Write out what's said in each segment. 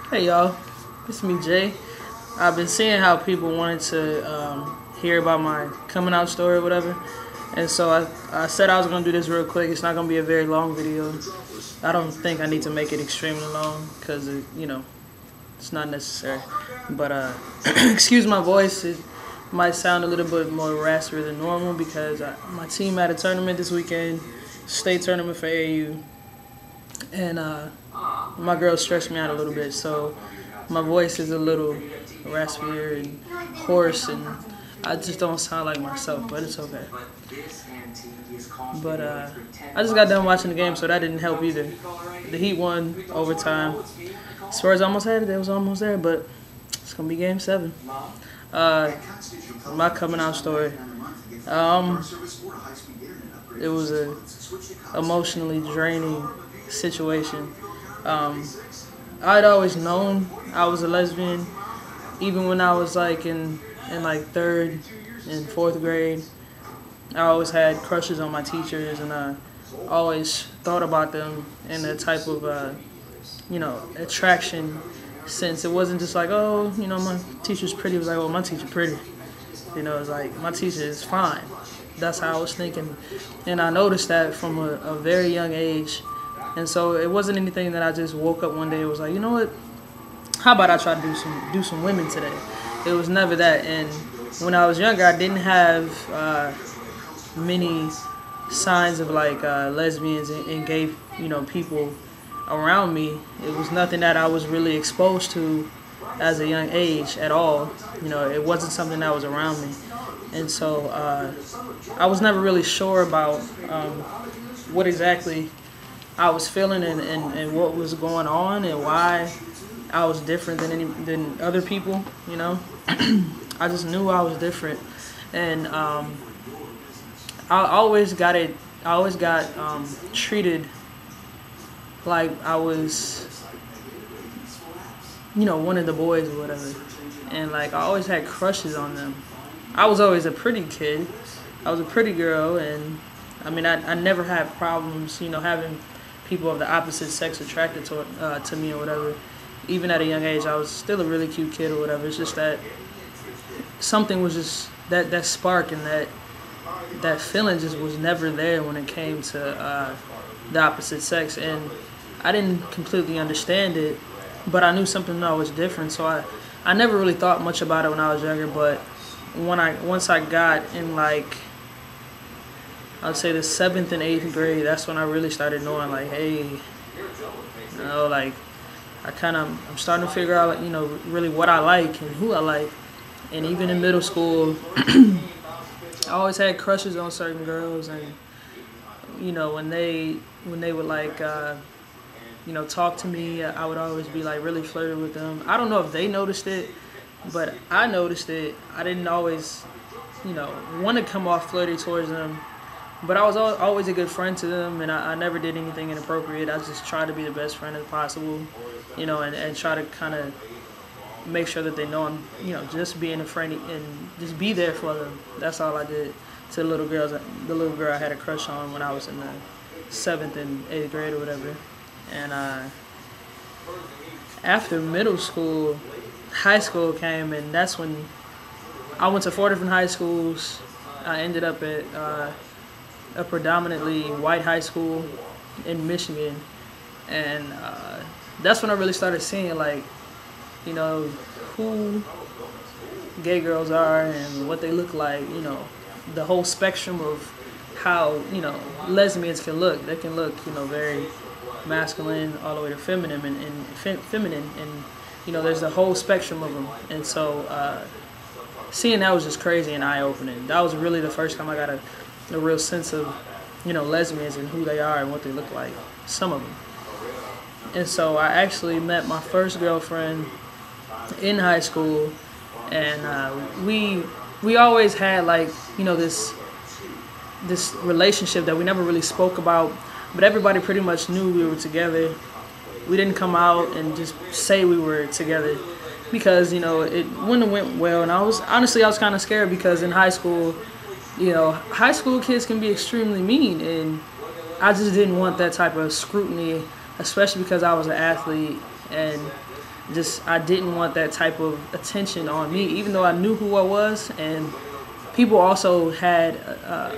Hey y'all, it's me Jay. I've been seeing how people wanted to hear about my coming out story or whatever, and so I said I was gonna do this real quick. It's not gonna be a very long video. I don't think I need to make it extremely long because it's not necessary. But excuse my voice. It might sound a little bit more raspy than normal because my team had a tournament this weekend, state tournament for AU, and my girl stretched me out a little bit, so my voice is a little raspier and hoarse, and I just don't sound like myself, but it's okay. But I just got done watching the game, so that didn't help either. The Heat won overtime. Spurs almost had it; they was almost there, but it's gonna be Game 7. My coming out story. It was a emotionally draining situation. I'd always known I was a lesbian, even when I was like in like 3rd and 4th grade. I always had crushes on my teachers, and I always thought about them in a type of attraction sense. It wasn't just like, oh, my teacher's pretty. It was like, oh, my teacher pretty. It's like my teacher is fine. That's how I was thinking, and I noticed that from a very young age. And so it wasn't anything that I just woke up one day and was like, you know what? How about I try to do some women today? It was never that. And when I was younger, I didn't have many signs of like lesbians and gay people around me. It was nothing that I was really exposed to as a young age at all. It wasn't something that was around me. And so I was never really sure about what exactly I was feeling and what was going on and why I was different than other people. I just knew I was different, and I always got treated like I was one of the boys or whatever, and like I always had crushes on them. I was always a pretty kid. I was a pretty girl, and I mean I never had problems having people of the opposite sex attracted to me or whatever. Even at a young age, I was still a really cute kid or whatever. It's just that something was just that spark and that feeling just was never there when it came to the opposite sex, and I didn't completely understand it, but I knew something was different. So I never really thought much about it when I was younger, but once I got in like I'd say the 7th and 8th grade, that's when I really started knowing like, hey, like I'm starting to figure out really what I like and who I like. And even in middle school, I always had crushes on certain girls, and when they would like talk to me, I would always be like really flirty with them. I don't know if they noticed it, but I noticed it. I didn't always want to come off flirty towards them, but I was always a good friend to them, and I never did anything inappropriate. I just tried to be the best friend as possible, and try to kind of make sure that they know I'm, just being a friend and just be there for them. That's all I did to the little girl I had a crush on when I was in the 7th and 8th grade or whatever. And after middle school, high school came, and that's when I went to 4 different high schools. I ended up at a predominantly white high school in Michigan, and that's when I really started seeing like who gay girls are and what they look like, the whole spectrum of how lesbians can look. They can look very masculine all the way to feminine and feminine, and there's the whole spectrum of them. And so seeing that was just crazy and eye-opening. That was really the first time I got a real sense of lesbians and who they are and what they look like, some of them. And so I actually met my first girlfriend in high school, and we always had like this relationship that we never really spoke about, but everybody pretty much knew we were together. We didn't come out and just say we were together because it wouldn't have went well, and I was kind of scared because in high school, high school kids can be extremely mean, and I just didn't want that type of scrutiny, especially because I was an athlete, and just I didn't want that type of attention on me, even though I knew who I was, and people also had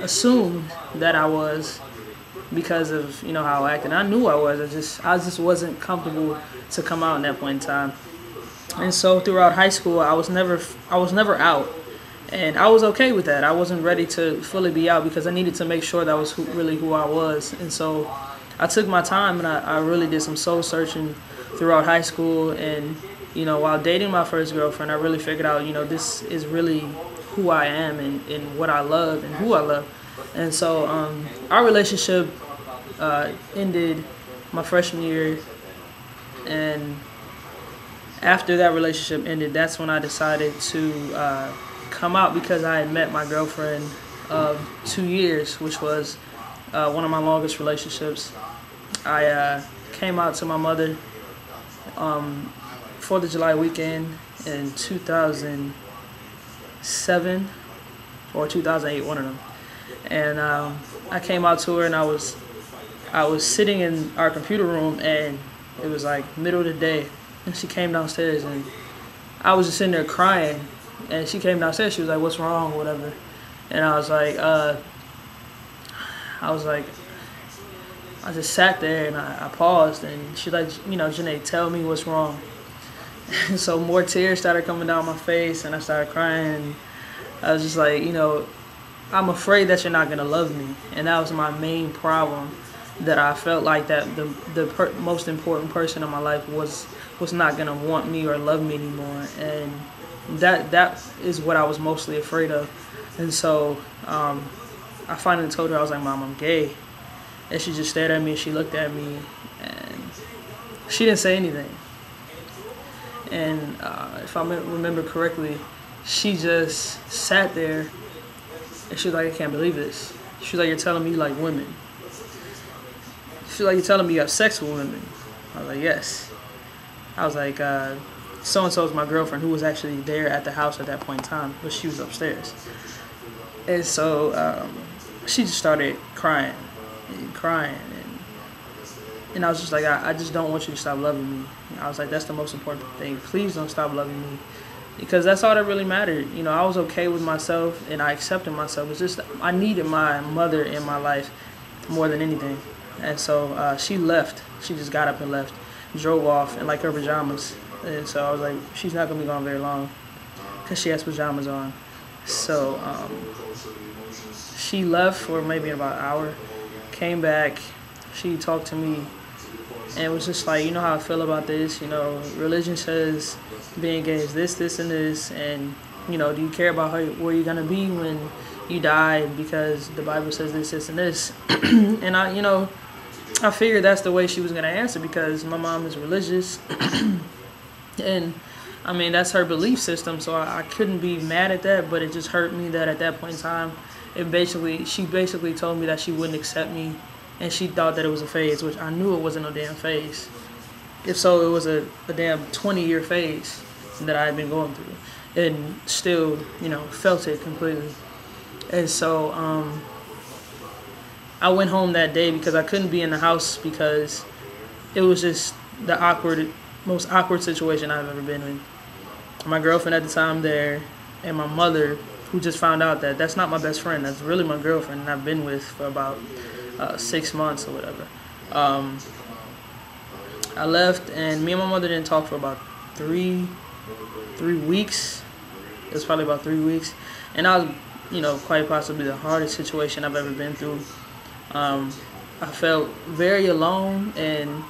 assumed that I was because of how I acted. I knew I was. I just wasn't comfortable to come out in that point in time. And so throughout high school, I was never out, and I was okay with that. I wasn't ready to fully be out because I needed to make sure that was really who I was. And so I took my time, and I really did some soul searching throughout high school. And while dating my first girlfriend, I really figured out this is really who I am and what I love and who I love. And so our relationship ended my freshman year, and after that relationship ended, that's when I decided to come out, because I had met my girlfriend of 2 years, which was one of my longest relationships. I came out to my mother 4th of July weekend in 2007 or 2008, one of them. And I came out to her, and I was sitting in our computer room, and it was like middle of the day. And she came downstairs, and I was just sitting there crying. And she came downstairs. She was like, "What's wrong?" Whatever. And I was like, I just sat there, and I paused. And she's like, "Janae, tell me what's wrong." And so more tears started coming down my face, and I started crying. And I was just like, I'm afraid that you're not gonna love me. And that was my main problem. That I felt like that the most important person in my life was not gonna want me or love me anymore, and that is what I was mostly afraid of. And so I finally told her, I was like, "Mom, I'm gay," and she just stared at me. She looked at me, and she didn't say anything. And if I remember correctly, she just sat there, and she was like, "I can't believe this." She was like, "You're telling me you like women?" She's like, "You're telling me you have sex with women?" I was like, "Yes." I was like, so-and-so is my girlfriend, who was actually there at the house at that point in time, but she was upstairs. And so she just started crying and crying. And I was just like, I just don't want you to stop loving me. I was like, that's the most important thing. Please don't stop loving me. Because that's all that really mattered. I was okay with myself, and I accepted myself. It's just I needed my mother in my life more than anything. And so she left. She just got up and left, drove off in like her pajamas. And so I was like, she's not going to be gone very long because she has pajamas on. So she left for maybe about an hour, came back, she talked to me, and was just like, how I feel about this. Religion says being gay is this, this, and this. And, do you care about where you're going to be when you die? Because the Bible says this, this, and this. And I figured that's the way she was going to answer, because my mom is religious. And I mean, that's her belief system, so I couldn't be mad at that. But it just hurt me that at that point in time, she basically told me that she wouldn't accept me, and she thought that it was a phase, which I knew it wasn't a damn phase. If so, it was a damn 20-year phase that I had been going through, and still, felt it completely. And so I went home that day because I couldn't be in the house, because it was just the most awkward situation I've ever been in. My girlfriend at the time there, and my mother, who just found out that that's not my best friend, that's really my girlfriend, and I've been with for about 6 months or whatever. I left, and me and my mother didn't talk for about three weeks. It was probably about 3 weeks, and I was, quite possibly the hardest situation I've ever been through. I felt very alone, and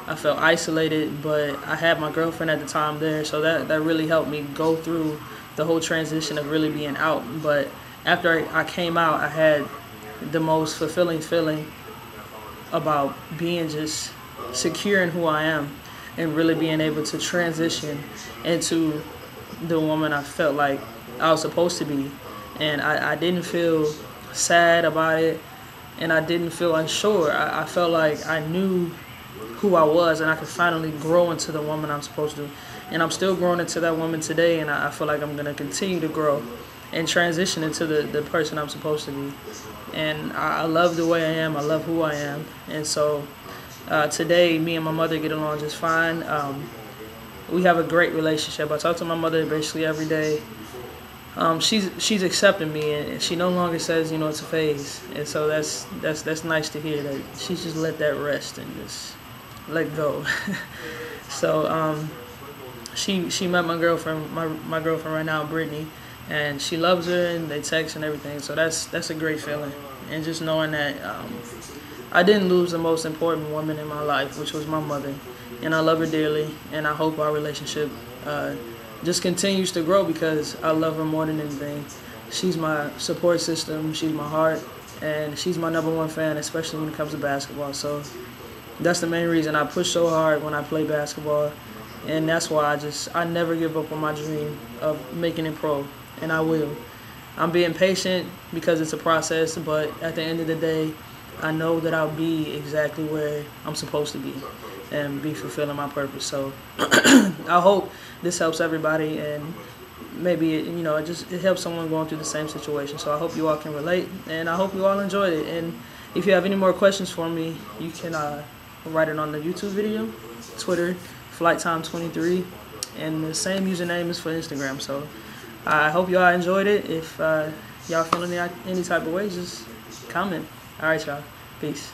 I felt isolated, but I had my girlfriend at the time there, so that really helped me go through the whole transition of really being out. But after I came out, I had the most fulfilling feeling about being just secure in who I am, and really being able to transition into the woman I felt like I was supposed to be. And I didn't feel sad about it, and I didn't feel unsure. I felt like I knew who I was, and I could finally grow into the woman I'm supposed to. And I'm still growing into that woman today, and I feel like I'm going to continue to grow and transition into the person I'm supposed to be. And I love the way I am. I love who I am. And so today, me and my mother get along just fine. we have a great relationship. I talk to my mother basically every day. She's accepting me, and she no longer says, you know, it's a phase. And so that's nice to hear that she's just let that rest and just let go. So she met my girlfriend, my girlfriend right now, Brittany, and she loves her, and they text and everything. So that's a great feeling, and just knowing that I didn't lose the most important woman in my life, which was my mother, and I love her dearly, and I hope our relationship just continues to grow because I love her more than anything. She's my support system, she's my heart, and she's my #1 fan, especially when it comes to basketball. So that's the main reason I push so hard when I play basketball, and that's why I never give up on my dream of making it pro, and I will. I'm being patient because it's a process, but at the end of the day, I know that I'll be exactly where I'm supposed to be and be fulfilling my purpose. So I hope this helps everybody, and maybe it helps someone going through the same situation. So I hope you all can relate, and I hope you all enjoyed it. And if you have any more questions for me, you can write it on the YouTube video, Twitter, FlightTime23, and the same username is for Instagram. So I hope y'all enjoyed it. If y'all feeling any type of way, just comment. All right, y'all. Peace.